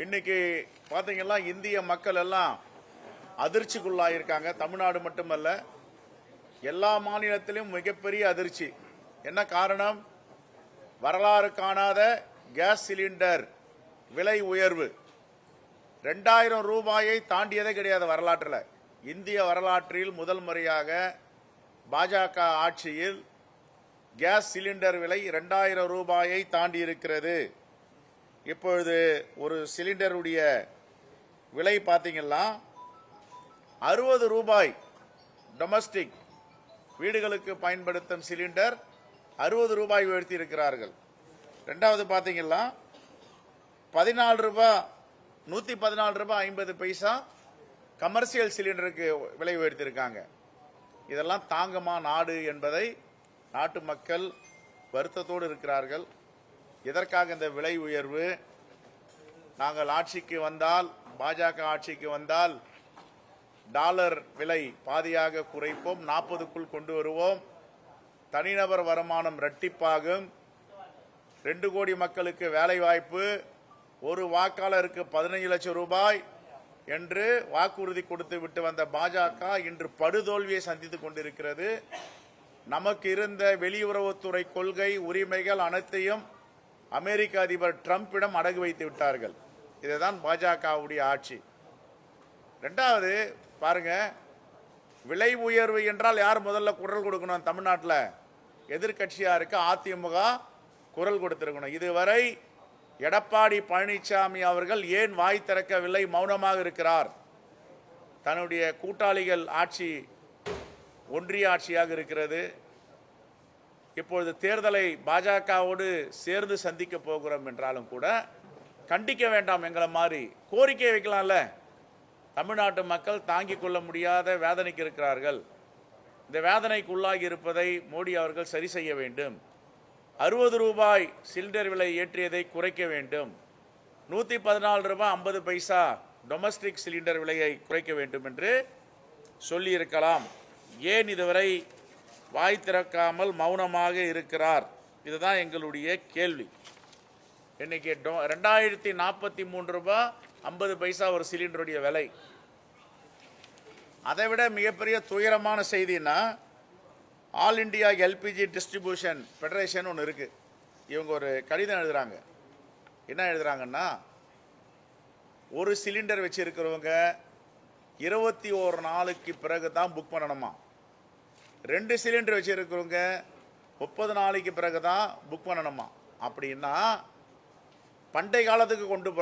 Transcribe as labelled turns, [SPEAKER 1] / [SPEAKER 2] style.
[SPEAKER 1] இன்னைக்கு பாத்தீங்கன்னா இந்திய மக்கள் எல்லாம் அதிர்ச்சிக்குள்ளாயிருக்காங்க. தமிழ்நாடு மட்டுமல்ல, எல்லா மாநிலத்திலும் மிகப்பெரிய அதிர்ச்சி. என்ன காரணம்? வரலாறு காணாத கேஸ் சிலிண்டர் விலை உயர்வு 2000 ரூபாயை தாண்டியதே கிடையாது வரலாற்றில். இந்திய வரலாற்றில் முதல் முறையாக பாஜக ஆட்சியில் கேஸ் சிலிண்டர் விலை 2000 ரூபாயை தாண்டி இருக்கிறது. இப்பொழுது ஒரு சிலிண்டருடைய விலை பார்த்தீங்கன்னா 60 ரூபாய். டொமஸ்டிக் வீடுகளுக்கு பயன்படுத்தும் சிலிண்டர் 60 ரூபாய் உயர்த்தி இருக்கிறார்கள். ரெண்டாவது பார்த்தீங்கன்னா 14 ரூபாய் 114 ரூபாய் 50 பைசா கமர்ஷியல் சிலிண்டருக்கு விலை உயர்த்தியிருக்காங்க. இதெல்லாம் தாங்கமா நாடு என்பதை நாட்டு மக்கள் வருத்தத்தோடு இருக்கிறார்கள். இதற்காக இந்த விலை உயர்வு. நாங்கள் ஆட்சிக்கு வந்தால், பாஜக ஆட்சிக்கு வந்தால் டாலர் விலை பாதியாக குறைப்போம், 40க்குள் கொண்டு வருவோம். தனிநபர் வருமானம் இரட்டிப்பாகும். 2 கோடி மக்களுக்கு வேலை வாய்ப்பு, ஒரு வாக்காளருக்கு 15 லட்சம் ரூபாய் என்று வாக்குறுதி கொடுத்து விட்டு வந்த பாஜக இன்று படுதோல்வியை சந்தித்துக் கொண்டிருக்கிறது. நமக்கு இருந்த வெளியுறவுத்துறை கொள்கை உரிமைகள் அனைத்தையும் அமெரிக்க அதிபர் டிரம்பிடம் அடகு வைத்து விட்டார்கள். இதுதான் பாஜகவுடைய ஆட்சி. ரெண்டாவது பாருங்க, விலை உயர்வு என்றால் யார் முதல்ல குரல் கொடுக்கணும்? தமிழ்நாட்டில் எதிர்கட்சியா இருக்க அதிமுக குரல் கொடுத்திருக்கணும். இதுவரை எடப்பாடி பழனிசாமி அவர்கள் ஏன் வாய் திறக்கவில்லை, மௌனமாக இருக்கிறார்? தன்னுடைய கூட்டாளிகள் ஆட்சி ஒன்றிய ஆட்சியாக இருக்கிறது. இப்பொழுது தேர்தலை பாஜகவோடு சேர்ந்து சந்திக்க போகிறோம் என்றாலும் கூட கண்டிக்க வேண்டாம் எங்களை மாதிரி கோரிக்கை வைக்கலாம்ல. தமிழ்நாட்டு மக்கள் தாங்கிக் கொள்ள முடியாத வேதனைக்கு இருக்கிறார்கள். இந்த வேதனைக்கு உள்ளாகி இருப்பதை மோடி அவர்கள் சரி செய்ய வேண்டும். 60 ரூபாய் சிலிண்டர் விலை ஏற்றியதை குறைக்க வேண்டும். 114 ரூபாய் 50 பைசா டொமஸ்டிக் சிலிண்டர் விலையை குறைக்க வேண்டும் என்று சொல்லியிருக்கலாம். ஏன் இதுவரை வாய் திறக்காமல் மௌனமாக இருக்கிறார்? இதுதான் எங்களுடைய கேள்வி. இன்னைக்கு 2043 ரூபாய் 50 பைசா ஒரு சிலிண்டருடைய விலை. அதை விட மிகப்பெரிய துயரமான செய்தின்னா, all India LPG distribution federation ஒன்று இருக்கு. இவங்க ஒரு கடிதம் எழுதுறாங்க. என்ன எழுதுறாங்கன்னா, ஒரு சிலிண்டர் வச்சிருக்கிறவங்க 21 நாளுக்கு பிறகு தான் புக் பண்ணணுமா. 2 சிலிண்டர் வச்சிருக்கிறவங்க 30 நாளைக்கு பிறகு தான் புக் பண்ணணுமா. அப்படின்னா பண்டைய காலத்துக்கு கொண்டு போறாங்க.